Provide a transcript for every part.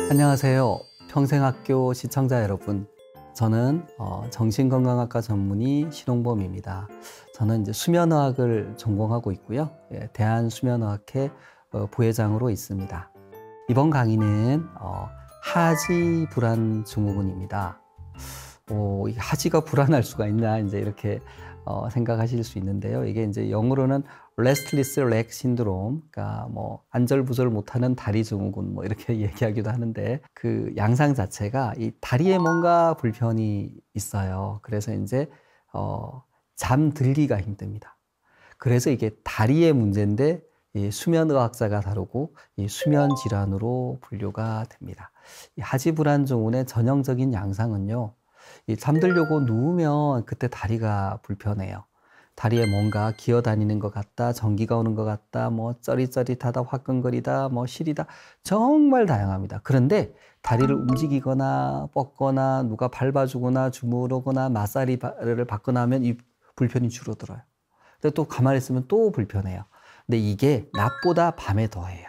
안녕하세요. 평생학교 시청자 여러분. 저는 정신건강학과 전문의 신홍범입니다. 저는 이제 수면의학을 전공하고 있고요. 대한수면의학회 부회장으로 있습니다. 이번 강의는 하지 불안 증후군입니다. 이 하지가 불안할 수가 있나 이제 이렇게 생각하실 수 있는데요. 이게 이제 영어로는 Restless Leg Syndrome, 그러니까 뭐 안절부절 못하는 다리 증후군 뭐 이렇게 얘기하기도 하는데 그 양상 자체가 이 다리에 뭔가 불편이 있어요. 그래서 이제 잠들기가 힘듭니다. 그래서 이게 다리의 문제인데 이 수면의학자가 다루고 이 수면 질환으로 분류가 됩니다. 이 하지 불안 증후군의 전형적인 양상은요. 잠들려고 누우면 그때 다리가 불편해요. 다리에 뭔가 기어다니는 것 같다, 전기가 오는 것 같다, 뭐 쩌릿쩌릿하다, 화끈거리다, 뭐 시리다, 정말 다양합니다. 그런데 다리를 움직이거나 뻗거나 누가 밟아주거나 주무르거나 마사지를 받거나 하면 이 불편이 줄어들어요. 근데 또 가만히 있으면 또 불편해요. 근데 이게 낮보다 밤에 더해요.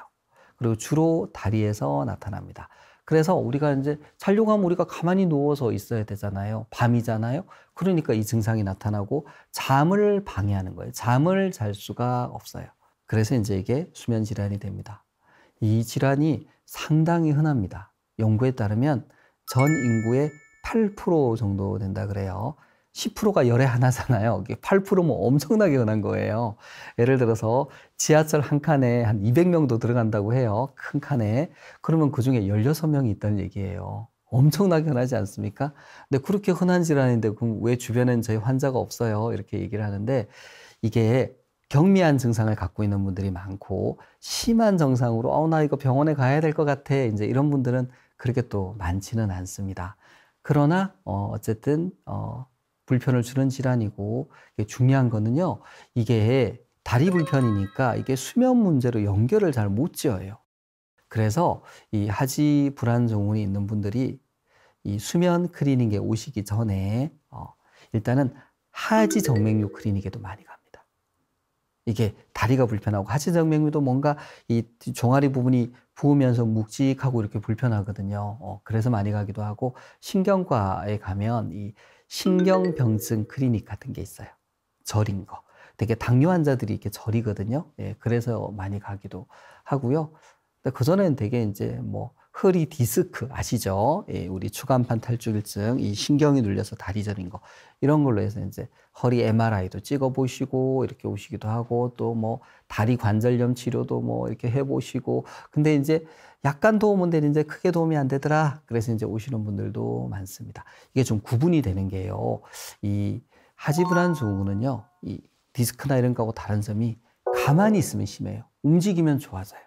그리고 주로 다리에서 나타납니다. 그래서 우리가 이제 자려고 하면 우리가 가만히 누워서 있어야 되잖아요. 밤이잖아요. 그러니까 이 증상이 나타나고 잠을 방해하는 거예요. 잠을 잘 수가 없어요. 그래서 이제 이게 수면 질환이 됩니다. 이 질환이 상당히 흔합니다. 연구에 따르면 전 인구의 8% 정도 된다 그래요. 10%가 열에 하나잖아요. 8%면 엄청나게 흔한 거예요. 예를 들어서 지하철 한 칸에 한 200명도 들어간다고 해요. 큰 칸에. 그러면 그중에 16명이 있다는 얘기예요. 엄청나게 흔하지 않습니까? 근데 그렇게 흔한 질환인데 그럼 왜 주변엔 저희 환자가 없어요? 이렇게 얘기를 하는데 이게 경미한 증상을 갖고 있는 분들이 많고 심한 증상으로 나 이거 병원에 가야 될 것 같아. 이제 이런 분들은 그렇게 또 많지는 않습니다. 그러나 어쨌든 불편을 주는 질환이고 중요한 거는요. 이게 다리 불편이니까 이게 수면 문제로 연결을 잘 못 지어요. 그래서 이 하지 불안 증후군이 있는 분들이 이 수면 클리닉에 오시기 전에 일단은 하지 정맥류 클리닉에도 많이 갑니다. 이게 다리가 불편하고 하지 정맥류도 뭔가 이 종아리 부분이 부으면서 묵직하고 이렇게 불편하거든요. 그래서 많이 가기도 하고 신경과에 가면 이 신경병증 클리닉 같은 게 있어요. 저린 거. 되게 당뇨 환자들이 이렇게 저리거든요. 그래서 많이 가기도 하고요. 근데 그전에는 되게 이제 뭐 허리 디스크 아시죠? 우리 추간판 탈주일증, 이 신경이 눌려서 다리 저린 거 이런 걸로 해서 이제 허리 MRI도 찍어 보시고 이렇게 오시기도 하고 또 뭐 다리 관절염 치료도 뭐 이렇게 해 보시고 근데 이제 약간 도움은 되는데 크게 도움이 안 되더라. 그래서 이제 오시는 분들도 많습니다. 이게 좀 구분이 되는 게요. 이 하지 불안 증후군은요. 이 디스크나 이런 거하고 다른 점이 가만히 있으면 심해요. 움직이면 좋아져요.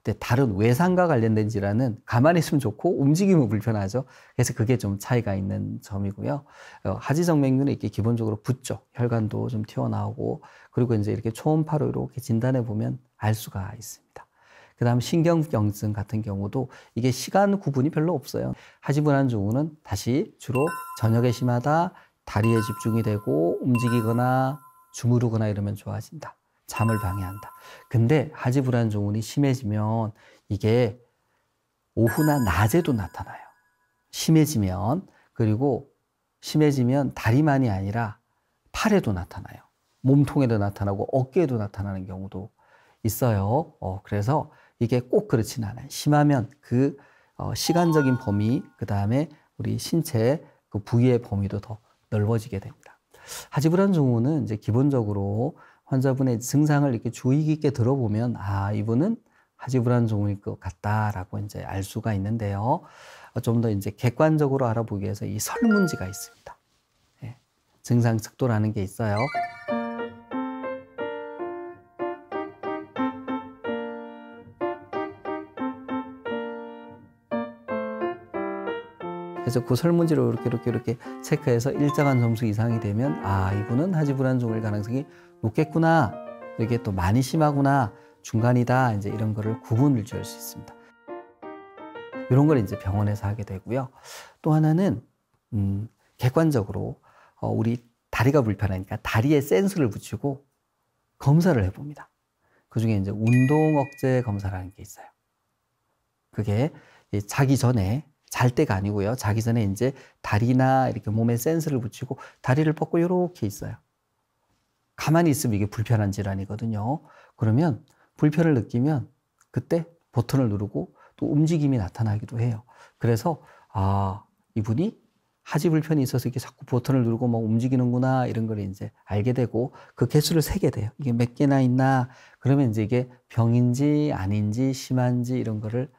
근데 다른 외상과 관련된 질환은 가만히 있으면 좋고 움직이면 불편하죠. 그래서 그게 좀 차이가 있는 점이고요. 하지정맥류는 이렇게 기본적으로 붓죠. 혈관도 좀 튀어나오고 그리고 이제 이렇게 초음파로 이렇게 진단해 보면 알 수가 있습니다. 그다음 신경병증 같은 경우도 이게 시간 구분이 별로 없어요. 하지불안 증후는 다시 주로 저녁에 심하다, 다리에 집중이 되고 움직이거나 주무르거나 이러면 좋아진다. 잠을 방해한다. 근데 하지불안 증후군이 심해지면 이게 오후나 낮에도 나타나요. 심해지면 그리고 심해지면 다리만이 아니라 팔에도 나타나요. 몸통에도 나타나고 어깨에도 나타나는 경우도 있어요. 그래서 이게 꼭 그렇지는 않아요. 심하면 그 시간적인 범위, 그 다음에 우리 신체 그 부위의 범위도 더 넓어지게 됩니다. 하지불안 증후군은 이제 기본적으로 환자분의 증상을 이렇게 주의 깊게 들어보면 이분은 하지불안 증후군일 것 같다라고 이제 알 수가 있는데요. 좀 더 이제 객관적으로 알아보기 위해서 이 설문지가 있습니다. 증상 척도라는 게 있어요. 그래서 그 설문지로 이렇게 체크해서 일정한 점수 이상이 되면 이분은 하지불안 증후군일 가능성이 높겠구나. 이게 또 많이 심하구나. 중간이다. 이제 이런 거를 구분을 지을 수 있습니다. 이런 걸 이제 병원에서 하게 되고요. 또 하나는 객관적으로 우리 다리가 불편하니까 다리에 센서를 붙이고 검사를 해봅니다. 그중에 이제 운동 억제 검사라는 게 있어요. 그게 자기 전에, 잘 때가 아니고요. 자기 전에 이제 다리나 이렇게 몸에 센스를 붙이고 다리를 뻗고 이렇게 있어요. 가만히 있으면 이게 불편한 질환이거든요. 그러면 불편을 느끼면 그때 버튼을 누르고 또 움직임이 나타나기도 해요. 그래서 이분이 하지 불편이 있어서 이렇게 자꾸 버튼을 누르고 막 움직이는구나 이런 걸 이제 알게 되고 그 개수를 세게 돼요. 이게 몇 개나 있나 그러면 이제 이게 병인지 아닌지 심한지 이런 거를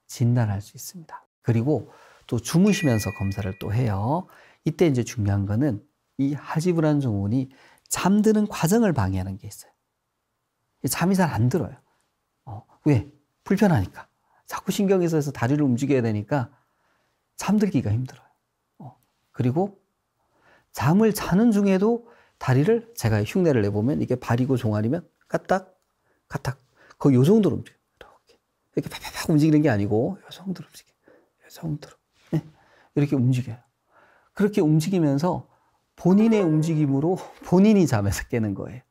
진단할 수 있습니다. 그리고 또 주무시면서 검사를 또 해요. 이때 이제 중요한 거는 이 하지불안 증후군이 잠드는 과정을 방해하는 게 있어요. 잠이 잘 안 들어요. 왜? 불편하니까. 자꾸 신경이 써서 다리를 움직여야 되니까 잠들기가 힘들어요. 그리고 잠을 자는 중에도 다리를 제가 흉내를 내보면 이게 발이고 종아리면 까딱, 까딱. 거의 요 정도로 움직여요. 이렇게 팍팍 움직이는 게 아니고 요 정도로 움직여요. 요 정도로. 네. 이렇게 움직여요. 그렇게 움직이면서 본인의 움직임으로 본인이 잠에서 깨는 거예요.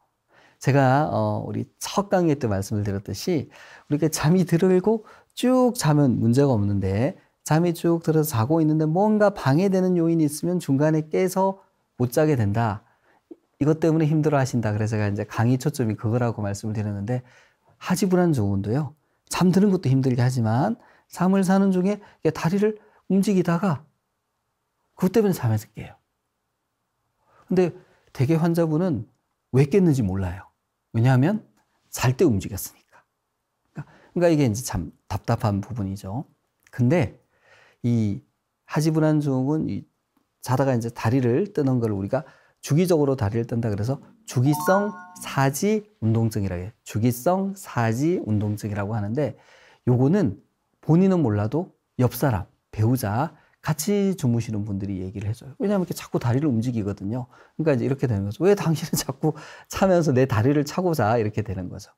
제가 우리 첫 강의 때 말씀을 드렸듯이 우리가 잠이 들고 쭉 자면 문제가 없는데 잠이 쭉 들어서 자고 있는데 뭔가 방해되는 요인이 있으면 중간에 깨서 못 자게 된다. 이것 때문에 힘들어 하신다. 그래서 제가 이제 강의 초점이 그거라고 말씀을 드렸는데 하지불안 증후군도요. 잠드는 것도 힘들게 하지만 잠을 자는 중에 다리를 움직이다가 그것 때문에 잠에서 깨요. 근데 대개 환자분은 왜 깼는지 몰라요. 왜냐하면 잘 때 움직였으니까. 그러니까 이게 이제 참 답답한 부분이죠. 근데 이 하지불안 증후군 자다가 이제 다리를 뜨는 걸 우리가 주기적으로 다리를 뜬다 그래서 주기성 사지 운동증이라고 해요. 주기성 사지 운동증이라고 하는데 요거는 본인은 몰라도 옆 사람, 배우자 같이 주무시는 분들이 얘기를 해줘요. 왜냐하면 이렇게 자꾸 다리를 움직이거든요. 그러니까 이제 이렇게 되는 거죠. 왜 당신은 자꾸 차면서 내 다리를 차고 자? 이렇게 되는 거죠.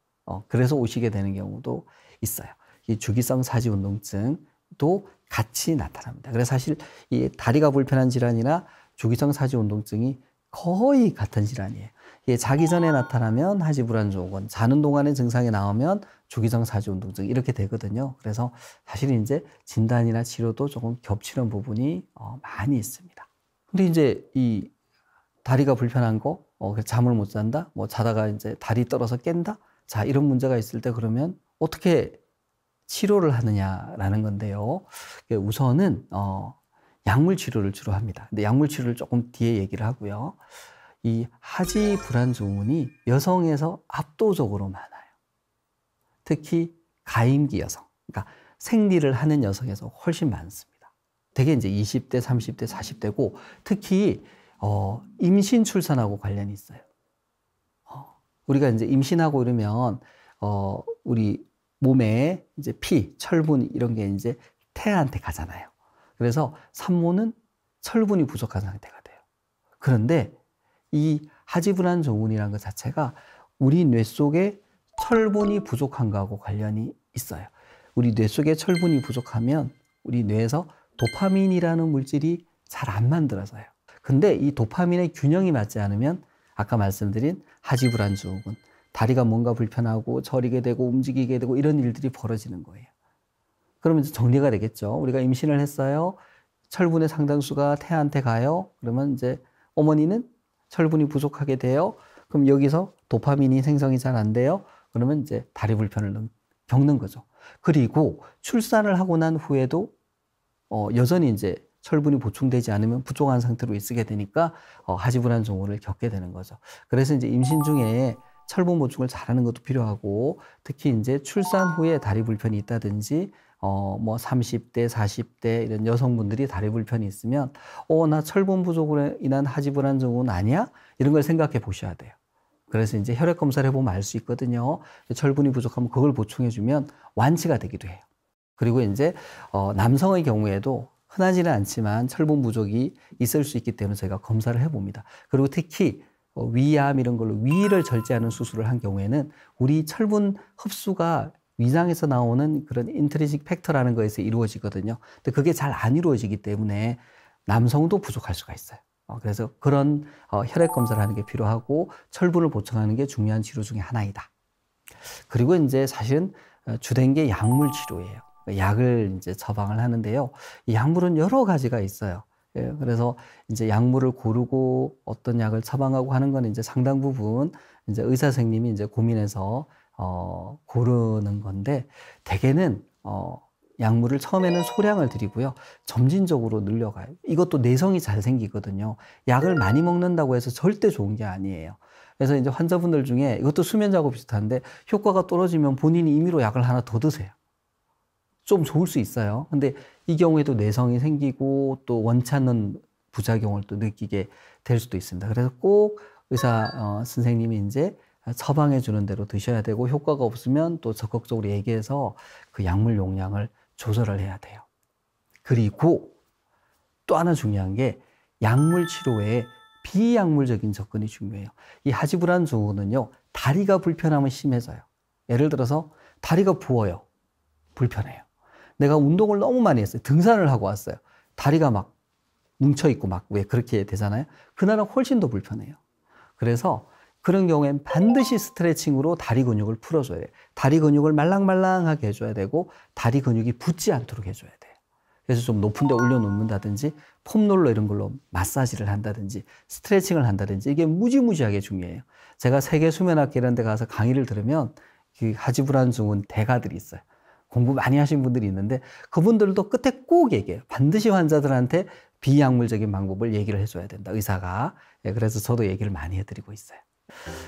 그래서 오시게 되는 경우도 있어요. 이 주기성 사지 운동증도 같이 나타납니다. 그래서 사실 이 다리가 불편한 질환이나 주기성 사지 운동증이 거의 같은 질환이에요. 이게 자기 전에 나타나면 하지불안 증후군, 자는 동안에 증상이 나오면 주기성 사지 운동증 이렇게 되거든요. 그래서 사실 이제 진단이나 치료도 조금 겹치는 부분이 많이 있습니다. 근데 이제 이 다리가 불편한 거, 잠을 못 잔다, 뭐 자다가 이제 다리 떨어서 깬다, 자 이런 문제가 있을 때 그러면 어떻게 치료를 하느냐라는 건데요. 우선은 약물 치료를 주로 합니다. 근데 약물 치료를 조금 뒤에 얘기를 하고요. 이 하지불안 증후군이 여성에서 압도적으로 많아요. 특히 가임기 여성, 그러니까 생리를 하는 여성에서 훨씬 많습니다. 되게 이제 20대, 30대, 40대고 특히 임신 출산하고 관련이 있어요. 우리가 이제 임신하고 이러면 우리 몸에 이제 피, 철분 이런 게 이제 태아한테 가잖아요. 그래서 산모는 철분이 부족한 상태가 돼요. 그런데 이 하지불안 증후군이라는 것 자체가 우리 뇌 속에 철분이 부족한 거하고 관련이 있어요. 우리 뇌 속에 철분이 부족하면 우리 뇌에서 도파민이라는 물질이 잘 안 만들어져요. 근데 이 도파민의 균형이 맞지 않으면 아까 말씀드린 하지불안 증후군, 다리가 뭔가 불편하고 저리게 되고 움직이게 되고 이런 일들이 벌어지는 거예요. 그러면 이제 정리가 되겠죠. 우리가 임신을 했어요. 철분의 상당수가 태아한테 가요. 그러면 이제 어머니는 철분이 부족하게 돼요. 그럼 여기서 도파민이 생성이 잘 안 돼요. 그러면 이제 다리 불편을 겪는 거죠. 그리고 출산을 하고 난 후에도 여전히 이제 철분이 보충되지 않으면 부족한 상태로 있게 되니까 하지불안 증후군을 겪게 되는 거죠. 그래서 이제 임신 중에 철분 보충을 잘하는 것도 필요하고 특히 이제 출산 후에 다리 불편이 있다든지 뭐 30대, 40대 이런 여성분들이 다리 불편이 있으면 나 철분 부족으로 인한 하지불안 증후군 아니야? 이런 걸 생각해 보셔야 돼요. 그래서 이제 혈액 검사를 해보면 알 수 있거든요. 철분이 부족하면 그걸 보충해주면 완치가 되기도 해요. 그리고 이제 남성의 경우에도 흔하지는 않지만 철분 부족이 있을 수 있기 때문에 저희가 검사를 해봅니다. 그리고 특히 위암 이런 걸로 위를 절제하는 수술을 한 경우에는 우리 철분 흡수가 위장에서 나오는 그런 인트리식 팩터라는 거에서 이루어지거든요. 근데 그게 잘 안 이루어지기 때문에 남성도 부족할 수가 있어요. 그래서 그런 혈액 검사를 하는 게 필요하고 철분을 보충하는 게 중요한 치료 중에 하나이다. 그리고 이제 사실은 주된 게 약물 치료예요. 약을 이제 처방을 하는데요. 이 약물은 여러 가지가 있어요. 예, 그래서 이제 약물을 고르고 어떤 약을 처방하고 하는 건 이제 상당 부분 이제 의사 선생님이 이제 고민해서 고르는 건데, 대개는 약물을 처음에는 소량을 드리고요. 점진적으로 늘려가요. 이것도 내성이 잘 생기거든요. 약을 많이 먹는다고 해서 절대 좋은 게 아니에요. 그래서 이제 환자분들 중에 이것도 수면제하고 비슷한데 효과가 떨어지면 본인이 임의로 약을 하나 더 드세요. 좀 좋을 수 있어요. 근데 이 경우에도 내성이 생기고 또 원치 않는 부작용을 또 느끼게 될 수도 있습니다. 그래서 꼭 의사 선생님이 이제 처방해 주는 대로 드셔야 되고, 효과가 없으면 또 적극적으로 얘기해서 그 약물 용량을 조절을 해야 돼요. 그리고 또 하나 중요한 게 약물 치료에 비약물적인 접근이 중요해요. 이 하지불안 증후군은요, 다리가 불편하면 심해져요. 예를 들어서 다리가 부어요. 불편해요. 내가 운동을 너무 많이 했어요. 등산을 하고 왔어요. 다리가 막 뭉쳐있고 막 왜 그렇게 되잖아요. 그날은 훨씬 더 불편해요. 그래서 그런 경우엔 반드시 스트레칭으로 다리 근육을 풀어줘야 돼요. 다리 근육을 말랑말랑하게 해줘야 되고, 다리 근육이 붓지 않도록 해줘야 돼요. 그래서 좀 높은 데 올려놓는다든지, 폼롤러 이런 걸로 마사지를 한다든지, 스트레칭을 한다든지, 이게 무지무지하게 중요해요. 제가 세계 수면학회 이런 데 가서 강의를 들으면 그 하지불안 증후군 대가들이 있어요. 공부 많이 하신 분들이 있는데 그분들도 끝에 꼭 얘기해요. 반드시 환자들한테 비약물적인 방법을 얘기를 해줘야 된다, 의사가. 예, 그래서 저도 얘기를 많이 해드리고 있어요.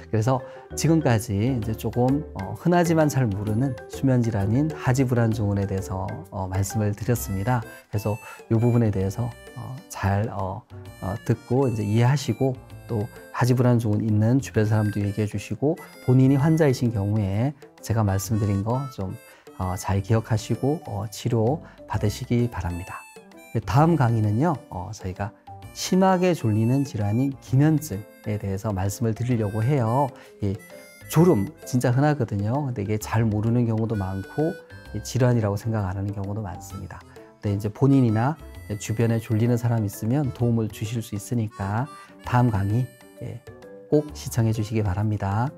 그래서 지금까지 이제 조금 흔하지만 잘 모르는 수면 질환인 하지불안 증후군에 대해서 말씀을 드렸습니다. 그래서 이 부분에 대해서 잘 듣고 이제 이해하시고, 또 하지불안 증후군 있는 주변 사람도 얘기해 주시고, 본인이 환자이신 경우에 제가 말씀드린 거 좀 잘 기억하시고 치료 받으시기 바랍니다. 다음 강의는요, 저희가 심하게 졸리는 질환인 기면증에 대해서 말씀을 드리려고 해요. 이 졸음 진짜 흔하거든요. 근데 이게 잘 모르는 경우도 많고 질환이라고 생각 안 하는 경우도 많습니다. 근데 이제 본인이나 주변에 졸리는 사람 있으면 도움을 주실 수 있으니까 다음 강의 꼭 시청해 주시기 바랍니다.